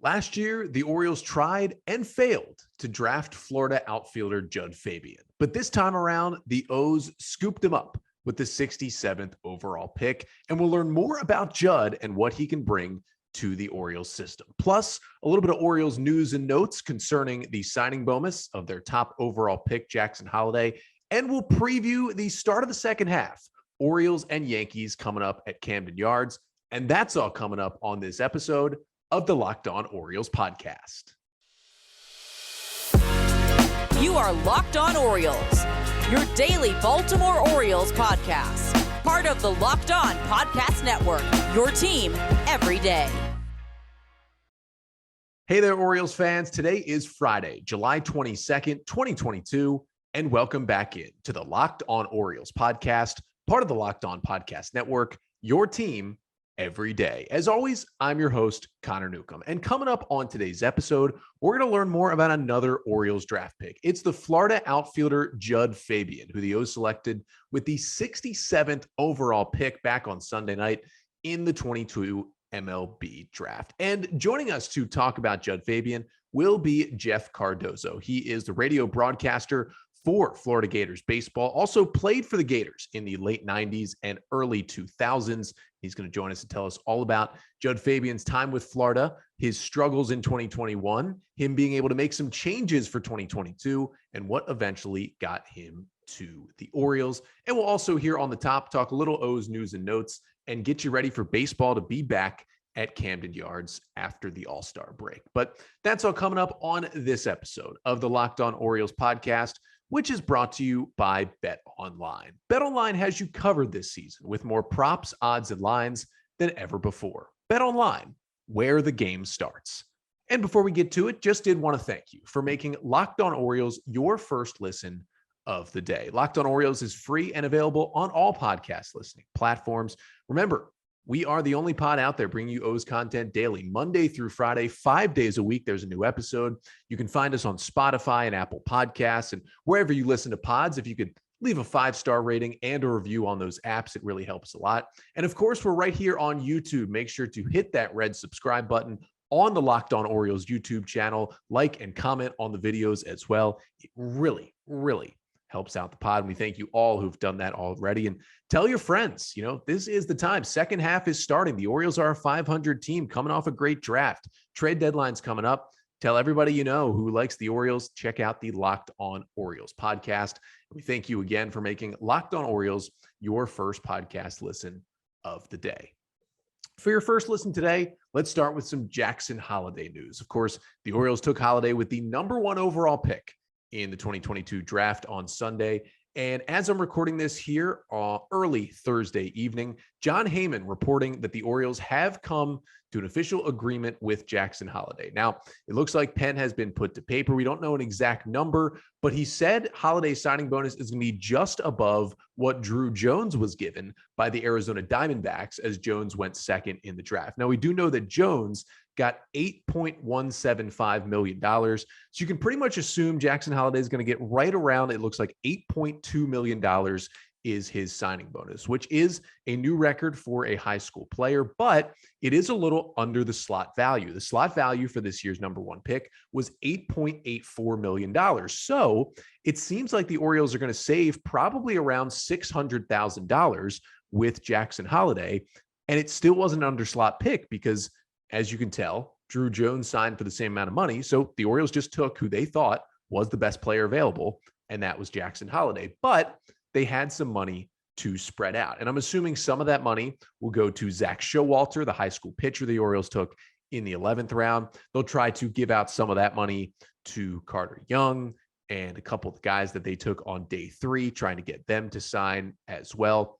Last year, the Orioles tried and failed to draft Florida outfielder Jud Fabian. But this time around, the O's scooped him up with the 67th overall pick, and we'll learn more about Jud and what he can bring to the Orioles system. Plus, a little bit of Orioles news and notes concerning the signing bonus of their top overall pick, Jackson Holliday, and we'll preview the start of the second half, Orioles and Yankees coming up at Camden Yards, and that's all coming up on this episode of the Locked On Orioles podcast. You are Locked On Orioles, your daily Baltimore Orioles podcast. Part of the Locked On Podcast Network, your team every day. Hey there, Orioles fans. Today is Friday, July 22nd, 2022, and welcome back in to the Locked On Orioles podcast, part of the Locked On Podcast Network, your team every day. As always, I'm your host, Connor Newcomb. And coming up on today's episode, we're going to learn more about another Orioles draft pick. It's the Florida outfielder Jud Fabian, who the O's selected with the 67th overall pick back on Sunday night in the 22 MLB Draft. And joining us to talk about Jud Fabian will be Jeff Cardozo. He is the radio broadcaster for Florida Gators baseball, also played for the Gators in the late 90s and early 2000s. He's going to join us to tell us all about Jud Fabian's time with Florida, his struggles in 2021, him being able to make some changes for 2022, and what eventually got him to the Orioles. And we'll also here on the top talk a little O's news and notes and get you ready for baseball to be back at Camden Yards after the All-Star break. But that's all coming up on this episode of the Locked On Orioles podcast, which is brought to you by BetOnline. BetOnline has you covered this season with more props, odds, and lines than ever before. BetOnline, where the game starts. And before we get to it, just did want to thank you for making Locked On Orioles your first listen of the day. Locked On Orioles is free and available on all podcast listening platforms. Remember, we are the only pod out there bringing you O's content daily, Monday through Friday, 5 days a week. There's a new episode. You can find us on Spotify and Apple Podcasts and wherever you listen to pods. If you could leave a 5-star rating and a review on those apps, it really helps a lot. And of course, we're right here on YouTube. Make sure to hit that red subscribe button on the Locked On Orioles YouTube channel. Like and comment on the videos as well. It really helps out the pod. And we thank you all who've done that already. And tell your friends, this is the time. Second half is starting. The Orioles are a 500 team coming off a great draft. Trade deadline's coming up. Tell everybody you know who likes the Orioles, check out the Locked On Orioles podcast. We thank you again for making Locked On Orioles your first podcast listen of the day. For your first listen today, let's start with some Jackson Holliday news. Of course, the Orioles took Holliday with the number 1 overall pick in the 2022 draft on Sunday. And as I'm recording this here early Thursday evening, Jon Heyman reporting that the Orioles have come to an official agreement with Jackson Holliday. Now, it looks like pen has been put to paper. We don't know an exact number, but he said Holliday's signing bonus is going to be just above what Drew Jones was given by the Arizona Diamondbacks as Jones went second in the draft. Now, we do know that Jones got $8.175 million. So you can pretty much assume Jackson Holliday is going to get right around, it looks like $8.2 million is his signing bonus, which is a new record for a high school player, but it is a little under the slot value. The slot value for this year's number 1 pick was $8.84 million. So it seems like the Orioles are going to save probably around $600,000 with Jackson Holliday. And it still wasn't an under slot pick because, as you can tell, Drew Jones signed for the same amount of money. So the Orioles just took who they thought was the best player available, and that was Jackson Holliday. But they had some money to spread out. And I'm assuming some of that money will go to Zach Showalter, the high school pitcher the Orioles took in the 11th round. They'll try to give out some of that money to Carter Young and a couple of the guys that they took on day 3, trying to get them to sign as well.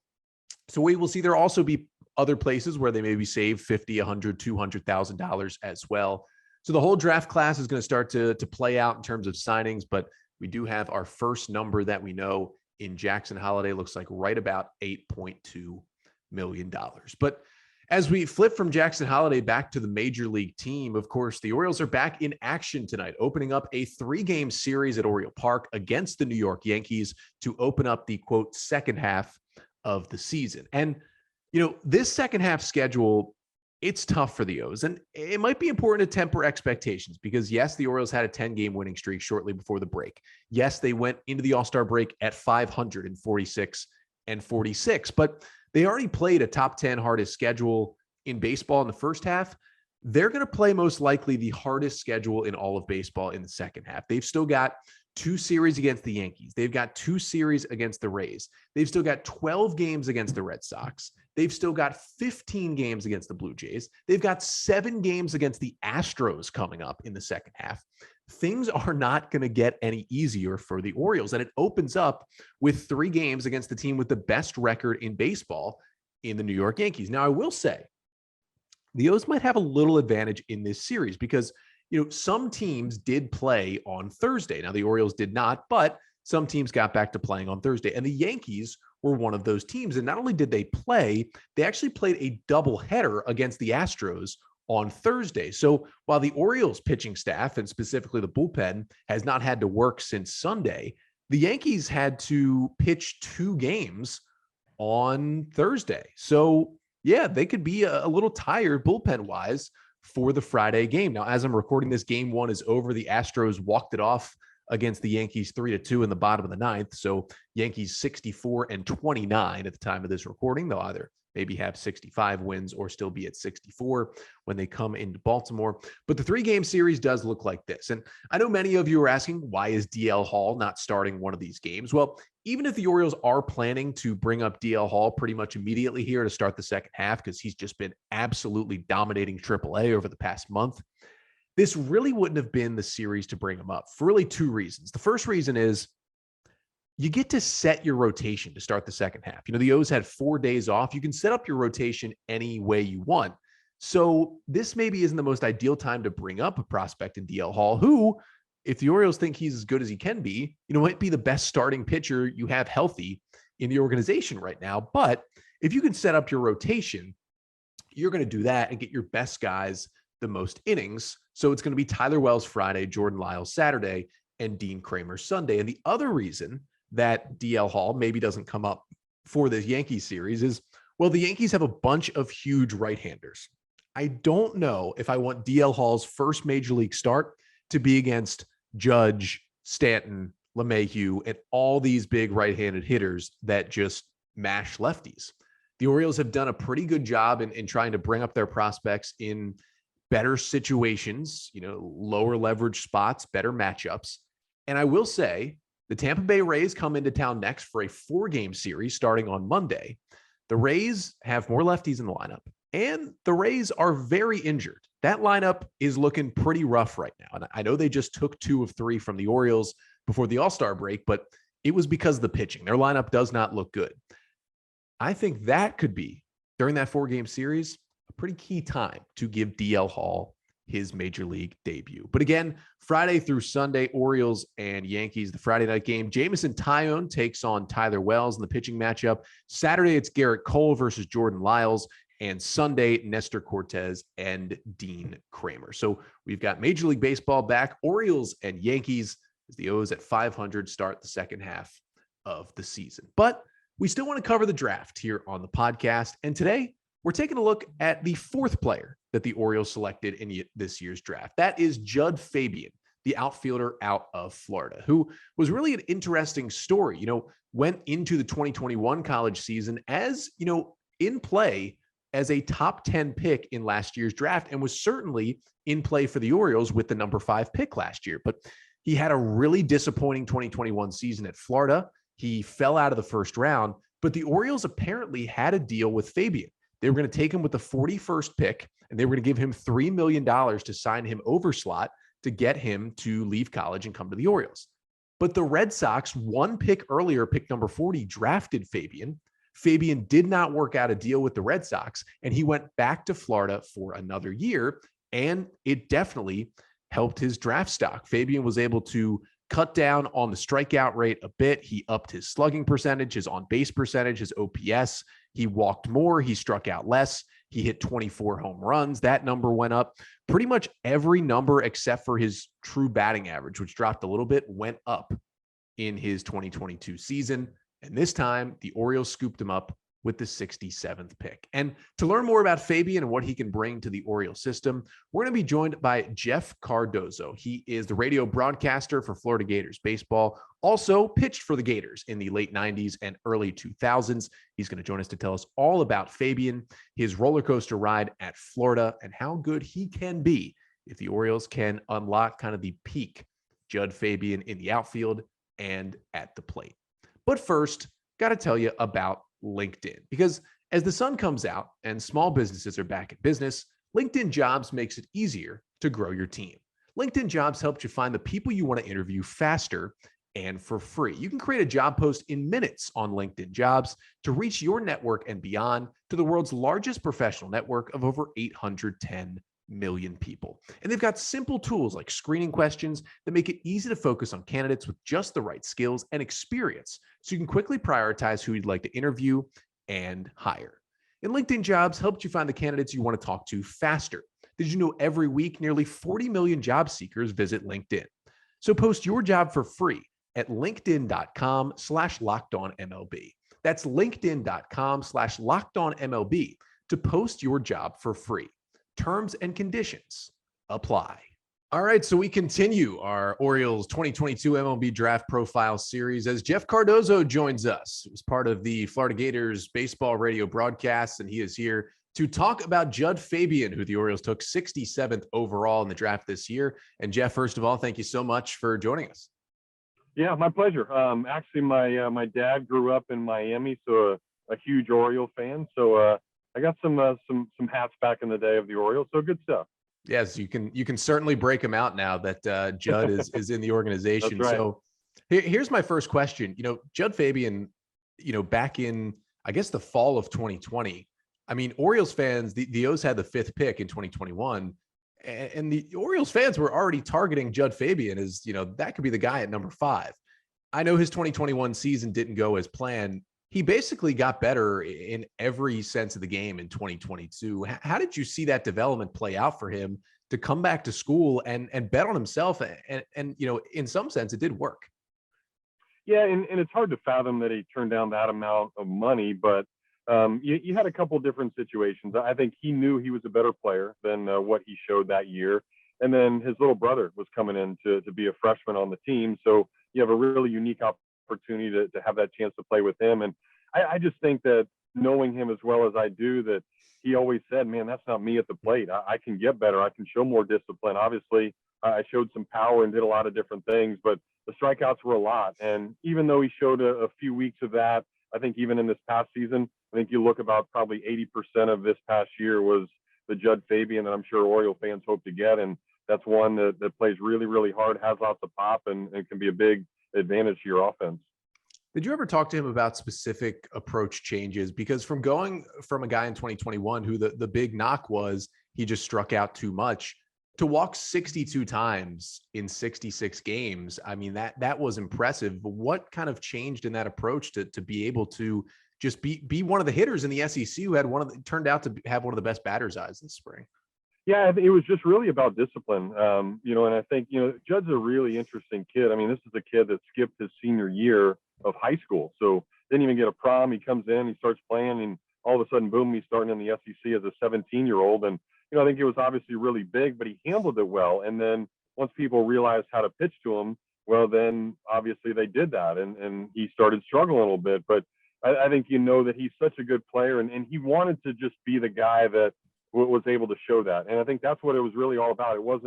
So we will see. There'll also be other places where they maybe save $50, $100, $200,000 as well. So the whole draft class is going to start to play out in terms of signings, but we do have our first number that we know in Jackson Holliday. Looks like right about $8.2 million. But as we flip from Jackson Holliday back to the major league team, of course, the Orioles are back in action tonight, opening up a 3-game series at Oriole Park against the New York Yankees to open up the, quote, second half of the season. And, this second half schedule it's tough for the O's. And it might be important to temper expectations because, yes, the Orioles had a 10-game winning streak shortly before the break. Yes, they went into the All-Star break at 546 but they already played a top 10 hardest schedule in baseball in the first half. They're going to play most likely the hardest schedule in all of baseball in the second half. They've still got 2 series against the Yankees. They've got 2 series against the Rays. They've still got 12 games against the Red Sox. They've still got 15 games against the Blue Jays. They've got 7 games against the Astros coming up in the second half. Things are not going to get any easier for the Orioles. And it opens up with 3 games against the team with the best record in baseball in the New York Yankees. Now, I will say the O's might have a little advantage in this series because some teams did play on Thursday. Now, the Orioles did not, but some teams got back to playing on Thursday. And the Yankees were one of those teams. And not only did they play, they actually played a doubleheader against the Astros on Thursday. So while the Orioles pitching staff, and specifically the bullpen, has not had to work since Sunday, the Yankees had to pitch 2 games on Thursday. So, yeah, they could be a little tired bullpen-wise for the Friday game. Now, as I'm recording this, game 1 is over. The Astros walked it off against the Yankees 3-2 in the bottom of the 9th. So Yankees 64-29 at the time of this recording. They'll either maybe have 65 wins or still be at 64 when they come into Baltimore. But the 3-game series does look like this. And I know many of you are asking, why is DL Hall not starting one of these games? Well, even if the Orioles are planning to bring up DL Hall pretty much immediately here to start the second half, because he's just been absolutely dominating AAA over the past month, this really wouldn't have been the series to bring him up for really 2 reasons. The first reason is you get to set your rotation to start the second half. The O's had 4 days off. You can set up your rotation any way you want. So this maybe isn't the most ideal time to bring up a prospect in DL Hall, who, if the Orioles think he's as good as he can be, might be the best starting pitcher you have healthy in the organization right now. But if you can set up your rotation, you're going to do that and get your best guys the most innings. So it's going to be Tyler Wells Friday, Jordan Lyles Saturday, and Dean Kramer Sunday. And the other reason that DL Hall maybe doesn't come up for this Yankees series is, well, the Yankees have a bunch of huge right-handers. I don't know if I want DL Hall's first major league start to be against Judge, Stanton, LeMahieu, and all these big right-handed hitters that just mash lefties. The Orioles have done a pretty good job in trying to bring up their prospects in better situations, lower leverage spots, better matchups. And I will say the Tampa Bay Rays come into town next for a 4-game series starting on Monday. The Rays have more lefties in the lineup, and the Rays are very injured. That lineup is looking pretty rough right now. And I know they just took 2 of 3 from the Orioles before the All-Star break, but it was because of the pitching. Their lineup does not look good. I think that could be, during that 4-game series, a pretty key time to give DL Hall his major league debut. But again, Friday through Sunday, Orioles and Yankees, the Friday night game. Jameson Taillon takes on Tyler Wells in the pitching matchup. Saturday, it's Garrett Cole versus Jordan Lyles. And Sunday, Nestor Cortez and Dean Kramer. So we've got Major League Baseball back. Orioles and Yankees, as the O's at 500 start the second half of the season. But we still want to cover the draft here on the podcast. And today, we're taking a look at the 4th player that the Orioles selected in this year's draft. That is Jud Fabian, the outfielder out of Florida, who was really an interesting story. Went into the 2021 college season as, in play as a top 10 pick in last year's draft, and was certainly in play for the Orioles with the number 5 pick last year. But he had a really disappointing 2021 season at Florida. He fell out of the first round, but the Orioles apparently had a deal with Fabian. They were going to take him with the 41st pick, and they were going to give him $3 million to sign him over slot to get him to leave college and come to the Orioles. But the Red Sox, 1 pick earlier, pick number 40, drafted Fabian. Fabian did not work out a deal with the Red Sox, and he went back to Florida for another year, and it definitely helped his draft stock. Fabian was able to cut down on the strikeout rate a bit. He upped his slugging percentage, his on-base percentage, his OPS. He walked more. He struck out less. He hit 24 home runs. That number went up. Pretty much every number except for his true batting average, which dropped a little bit, went up in his 2022 season. And this time, the Orioles scooped him up with the 67th pick. And to learn more about Fabian and what he can bring to the Orioles system, we're going to be joined by Jeff Cardozo. He is the radio broadcaster for Florida Gators baseball, also pitched for the Gators in the late 90s and early 2000s. He's going to join us to tell us all about Fabian, his roller coaster ride at Florida, and how good he can be if the Orioles can unlock kind of the peak Jud Fabian in the outfield and at the plate. But first, got to tell you about LinkedIn, because as the sun comes out and small businesses are back in business, LinkedIn Jobs makes it easier to grow your team. LinkedIn Jobs helps you find the people you want to interview faster and for free. You can create a job post in minutes on LinkedIn Jobs to reach your network and beyond to the world's largest professional network of over 810 million people. And they've got simple tools like screening questions that make it easy to focus on candidates with just the right skills and experience, so you can quickly prioritize who you'd like to interview and hire. And LinkedIn Jobs helped you find the candidates you want to talk to faster. Did you know every week nearly 40 million job seekers visit LinkedIn? So post your job for free at linkedin.com/lockedonmlb. That's linkedin.com/lockedonmlb to post your job for free. Terms and conditions apply. All right, so we continue our Orioles 2022 MLB Draft Profile Series as Jeff Cardozo joins us. He was part of the Florida Gators baseball radio broadcast, and he is here to talk about Jud Fabian, who the Orioles took 67th overall in the draft this year. And Jeff, first of all, thank you so much for joining us. Yeah, my pleasure. Actually, my dad grew up in Miami, so a huge Oriole fan. So I got some hats back in the day of the Orioles, so good stuff. Yes, you can certainly break them out now that Jud is in the organization. That's right. So here's my first question. Jud Fabian, back in, I guess, the fall of 2020, I mean, Orioles fans, the O's had the 5th pick in 2021, and the Orioles fans were already targeting Jud Fabian as, that could be the guy at number 5. I know his 2021 season didn't go as planned. He basically got better in every sense of the game in 2022. How did you see that development play out for him to come back to school and bet on himself? And in some sense, it did work. Yeah, and it's hard to fathom that he turned down that amount of money, but you had a couple different situations. I think he knew he was a better player than what he showed that year. And then his little brother was coming in to be a freshman on the team. So you have a really unique opportunity to have that chance to play with him. And I just think that, knowing him as well as I do, that he always said, man, that's not me at the plate. I can get better. I can show more discipline. Obviously, I showed some power and did a lot of different things, but the strikeouts were a lot. And even though he showed a few weeks of that, I think even in this past season, I think you look about probably 80% of this past year was the Jud Fabian that I'm sure Oriole fans hope to get. And that's one that plays really, really hard, has lots of pop, and can be a big advantage to your offense. Did you ever talk to him about specific approach changes? Because from going from a guy in 2021 who the big knock was he just struck out too much, to walk 62 times in 66 games, I mean, that was impressive. But what kind of changed in that approach to be able to just be one of the hitters in the SEC who had turned out to have one of the best batter's eyes this spring? Yeah, it was just really about discipline. And I think, Jud's a really interesting kid. I mean, this is a kid that skipped his senior year of high school. So didn't even get a prom. He comes in, he starts playing, and all of a sudden, boom, he's starting in the SEC as a 17-year-old. And, I think it was obviously really big, but he handled it well. And then once people realized how to pitch to him, well, then obviously they did that. And he started struggling a little bit. But I think that he's such a good player, and he wanted to just be the guy that was able to show that. And I think that's what it was really all about. It was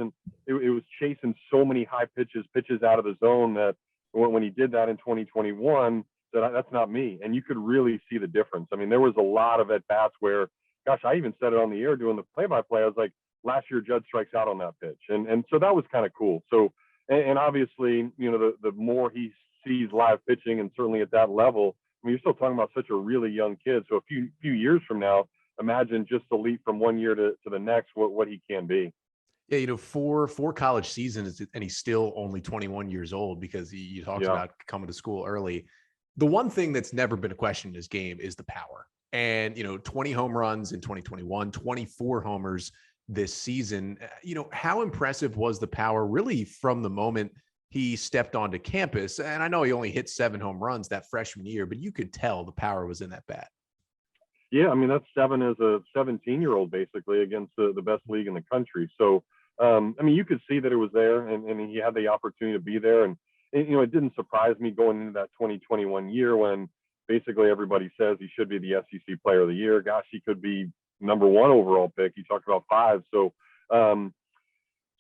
chasing so many high pitches out of the zone that when he did that in 2021, that's not me. And you could really see the difference. I mean, there was a lot of at-bats where, gosh, I even said it on the air doing the play-by-play. I was like, last year Jud strikes out on that pitch. And so that was kind of cool. So, and obviously, the more he sees live pitching, and certainly at that level, I mean, you're still talking about such a really young kid. So a few years from now, imagine just the leap from one year to the next, what he can be. Yeah, four college seasons, and he's still only 21 years old, because you talked about coming to school early. The one thing that's never been a question in his game is the power. And, 20 home runs in 2021, 24 homers this season. How impressive was the power really from the moment he stepped onto campus? And I know he only hit 7 home runs that freshman year, but you could tell the power was in that bat. Yeah, I mean, that's 7 as a 17-year-old basically against the best league in the country. So, I mean, you could see that it was there, and he had the opportunity to be there. And, it didn't surprise me going into that 2021 year when basically everybody says he should be the SEC Player of the Year. Gosh, he could be number 1 overall pick. He talked about 5.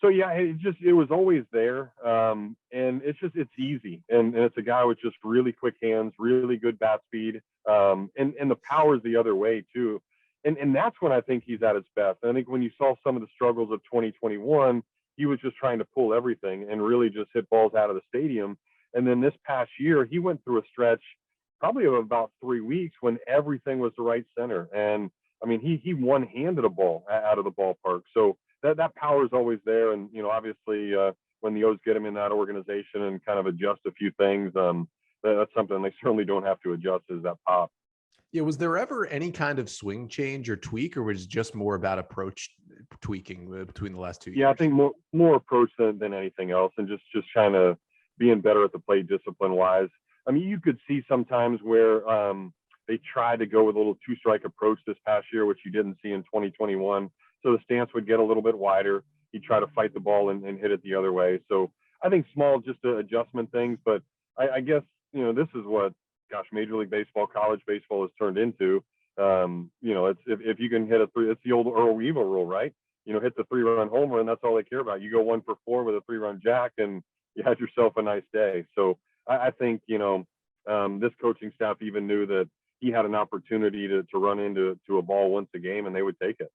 So yeah, it was always there, and it's easy, and it's a guy with just really quick hands, really good bat speed, and the power is the other way too, and that's when I think he's at his best. I think when you saw some of the struggles of 2021, he was just trying to pull everything and really just hit balls out of the stadium. And then this past year, he went through a stretch probably of about 3 weeks when everything was the right center, and I mean he one-handed a ball out of the ballpark. So that power is always there. And, obviously when the O's get him in that organization and kind of adjust a few things, that's something they certainly don't have to adjust, is that pop. Yeah. Was there ever any kind of swing change or tweak, or was it just more about approach tweaking between the last 2 years? Yeah, I think more approach than anything else, and just trying to being better at the plate discipline wise. I mean, you could see sometimes where they tried to go with a little 2-strike approach this past year, which you didn't see in 2021. So the stance would get a little bit wider. He'd try to fight the ball and hit it the other way. So I think small, just adjustment things. But I guess, this is what, Major League Baseball, college baseball has turned into. It's if you can hit it's the old Earl Weaver rule, right? Hit the 3-run homer, and that's all they care about. You go 1 for 4 with a 3-run jack, and you had yourself a nice day. So I think, this coaching staff even knew that he had an opportunity to run into a ball once a game, and they would take it.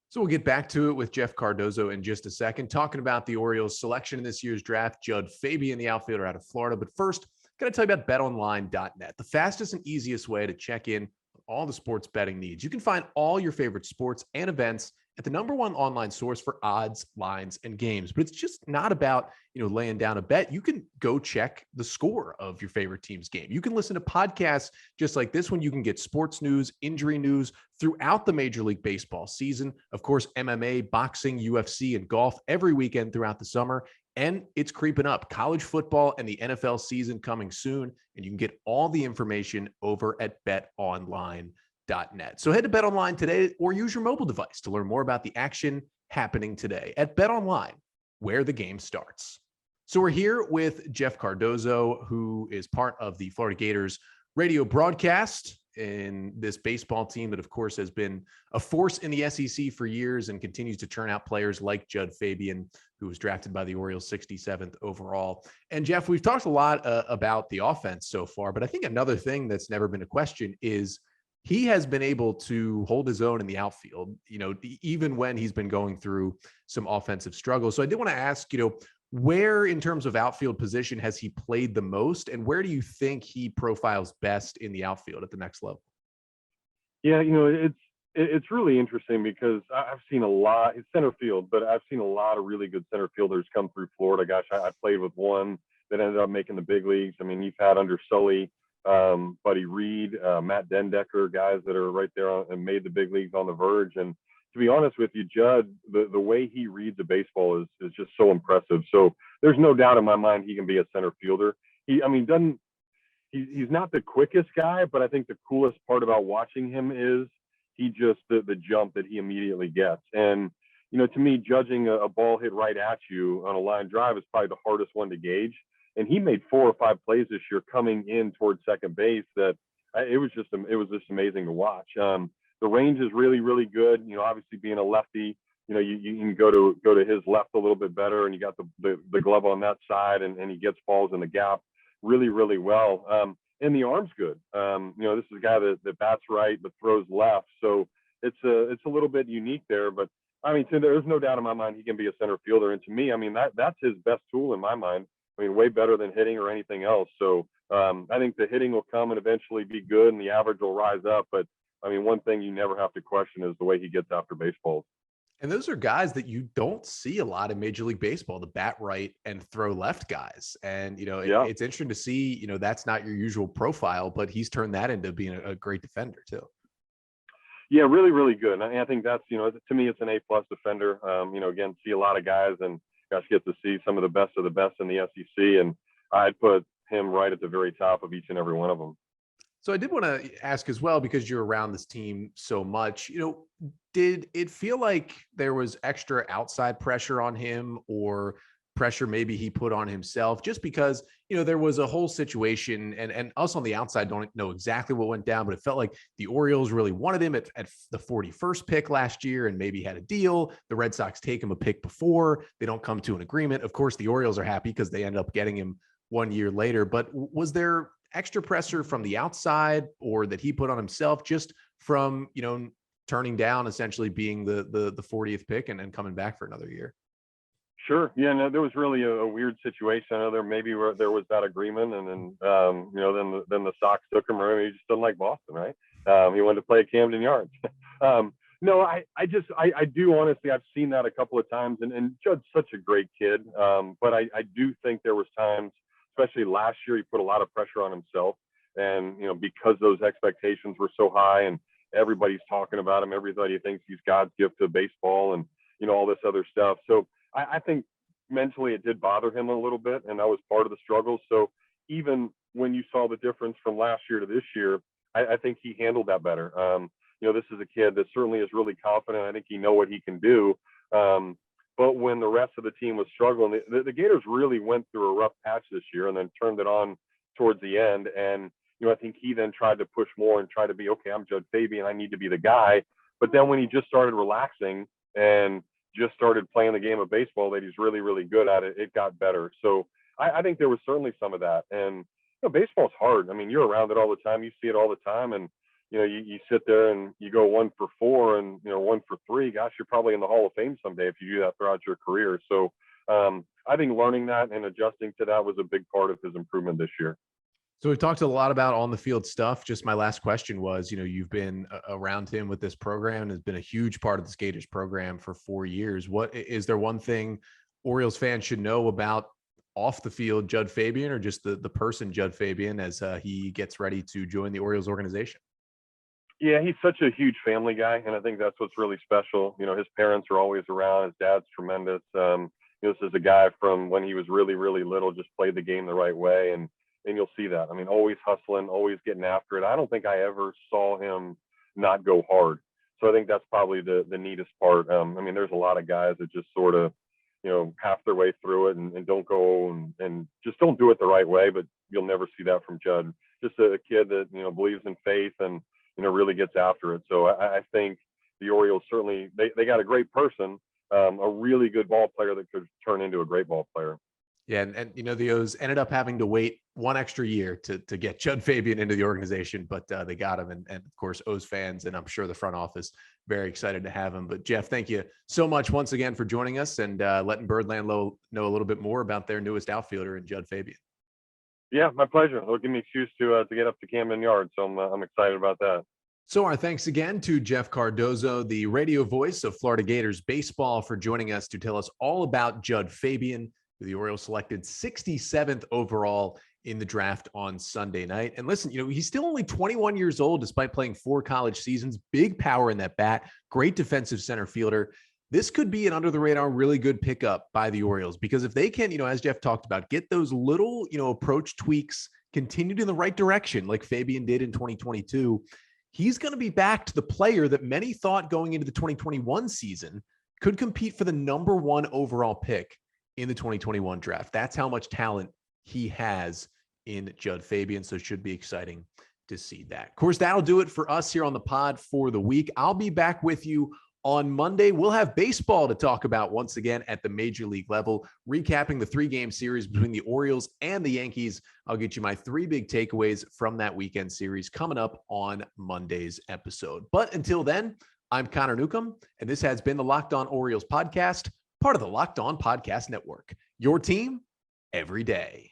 So we'll get back to it with Jeff Cardozo in just a second, talking about the Orioles selection in this year's draft, Jud Fabian, the outfielder out of Florida. But first, got to tell you about betonline.net, the fastest and easiest way to check in on all the sports betting needs. You can find all your favorite sports and events at the #1 online source for odds, lines, and games. But it's just not about, laying down a bet. You can go check the score of your favorite team's game. You can listen to podcasts just like this one. You can get sports news, injury news throughout the Major League Baseball season. Of course, MMA, boxing, UFC, and golf every weekend throughout the summer. And it's creeping up. College football and the NFL season coming soon. And you can get all the information over at betonline.net. So head to BetOnline today or use your mobile device to learn more about the action happening today at BetOnline, where the game starts. So we're here with Jeff Cardozo, who is part of the Florida Gators radio broadcast in this baseball team that, of course, has been a force in the SEC for years and continues to turn out players like Jud Fabian, who was drafted by the Orioles 67th overall. And Jeff, we've talked a lot about the offense so far, but I think another thing that's never been a question is he has been able to hold his own in the outfield, even when he's been going through some offensive struggles. So I did want to ask, where in terms of outfield position has he played the most, and where do you think he profiles best in the outfield at the next level? Yeah, it's really interesting because I've seen a lot in center field, but I've seen a lot of really good center fielders come through Florida. Gosh, I played with one that ended up making the big leagues. I mean, you've had under Sully, Buddy Reed, Matt Dendecker, guys that are right there and made the big leagues on the verge. And to be honest with you, Jud, the way he reads a baseball is just so impressive. So there's no doubt in my mind he can be a center fielder. He's not the quickest guy, but I think the coolest part about watching him is the jump that he immediately gets. And, to me, judging a ball hit right at you on a line drive is probably the hardest one to gauge. And he made 4 or 5 plays this year coming in towards second base that it was just amazing to watch. The range is really, really good. Obviously being a lefty, you can go to his left a little bit better, and you got the glove on that side, and he gets balls in the gap really, really well. And the arm's good. This is a guy that bats right but throws left, so it's a little bit unique there. But I mean, there's no doubt in my mind he can be a center fielder, and to me, I mean that's his best tool in my mind. I mean, way better than hitting or anything else. So I think the hitting will come and eventually be good, and the average will rise up. But I mean, one thing you never have to question is the way he gets after baseballs. And those are guys that you don't see a lot in Major League Baseball, the bat right and throw left guys. And, it's interesting to see, that's not your usual profile, but he's turned that into being a great defender too. Yeah, really, really good. And I think that's, to me, it's an A+ defender. Again, see a lot of guys and get to see some of the best in the SEC. And I'd put him right at the very top of each and every one of them. So I did want to ask as well, because you're around this team so much, did it feel like there was extra outside pressure on him, or pressure maybe he put on himself, just because, there was a whole situation, and us on the outside don't know exactly what went down, but it felt like the Orioles really wanted him at the 41st pick last year and maybe had a deal. The Red Sox take him a pick before. They don't come to an agreement. Of course, the Orioles are happy because they end up getting him 1 year later. But was there extra pressure from the outside, or that he put on himself, just from, turning down essentially being the 40th pick and coming back for another year? Sure. Yeah, no, there was really a weird situation. I know there was that agreement, and then the Sox took him. Or he just doesn't like Boston, right? He wanted to play at Camden Yards. No, I do honestly, I've seen that a couple of times, and Jud's such a great kid. But I do think there was times, especially last year, he put a lot of pressure on himself, and because those expectations were so high, and everybody's talking about him, everybody thinks he's God's gift to baseball, and all this other stuff. So I think mentally it did bother him a little bit, and that was part of the struggle. So even when you saw the difference from last year to this year, I think he handled that better. This is a kid that certainly is really confident. I think he knows what he can do. But when the rest of the team was struggling, the Gators really went through a rough patch this year, and then turned it on towards the end. And I think he then tried to push more and try to be, okay, I'm Jud Fabian, I need to be the guy. But then when he just started relaxing and just started playing the game of baseball that he's really, really good at, it got better. So I think there was certainly some of that. And baseball's hard. I mean, you're around it all the time. You see it all the time. And you sit there and you go 1 for 4 and 1 for 3. Gosh, you're probably in the Hall of Fame someday if you do that throughout your career. So I think learning that and adjusting to that was a big part of his improvement this year. So we've talked a lot about on the field stuff. Just my last question was, you've been around him with this program and has been a huge part of the Gators program for 4 years. What is there one thing Orioles fans should know about off the field Jud Fabian, or just the person Jud Fabian, as he gets ready to join the Orioles organization? Yeah, he's such a huge family guy, and I think that's what's really special. His parents are always around. His dad's tremendous. This is a guy from when he was really, really little, just played the game the right way, and you'll see that. I mean, always hustling, always getting after it. I don't think I ever saw him not go hard. So I think that's probably the neatest part. I mean, there's a lot of guys that just sort of, half their way through it and don't go and just don't do it the right way, but you'll never see that from Jud. Just a kid that, believes in faith and, really gets after it. So I think the Orioles certainly, they got a great person, a really good ball player that could turn into a great ball player. Yeah, and the O's ended up having to wait 1 extra year to get Jud Fabian into the organization, but they got him, and of course O's fans, and I'm sure the front office, very excited to have him. But Jeff, thank you so much once again for joining us and letting Birdland know a little bit more about their newest outfielder in Jud Fabian. Yeah, my pleasure. It'll give me an excuse to get up to Camden Yards, so I'm excited about that. So our thanks again to Jeff Cardozo, the radio voice of Florida Gators baseball, for joining us to tell us all about Jud Fabian, who the Orioles selected 67th overall in the draft on Sunday night. And listen, he's still only 21 years old, despite playing 4 college seasons. Big power in that bat, great defensive center fielder. This could be an under the radar, really good pickup by the Orioles, because if they can, as Jeff talked about, get those little, approach tweaks continued in the right direction, like Fabian did in 2022, he's going to be back to the player that many thought going into the 2021 season could compete for the number 1 overall pick in the 2021 draft. That's how much talent he has in Jud Fabian. So it should be exciting to see that. Of course, that'll do it for us here on the pod for the week. I'll be back with you on Monday. We'll have baseball to talk about once again at the major league level, recapping the 3-game series between the Orioles and the Yankees. I'll get you my 3 big takeaways from that weekend series coming up on Monday's episode. But until then, I'm Connor Newcomb, and this has been the Locked On Orioles podcast, part of the Locked On Podcast Network, your team every day.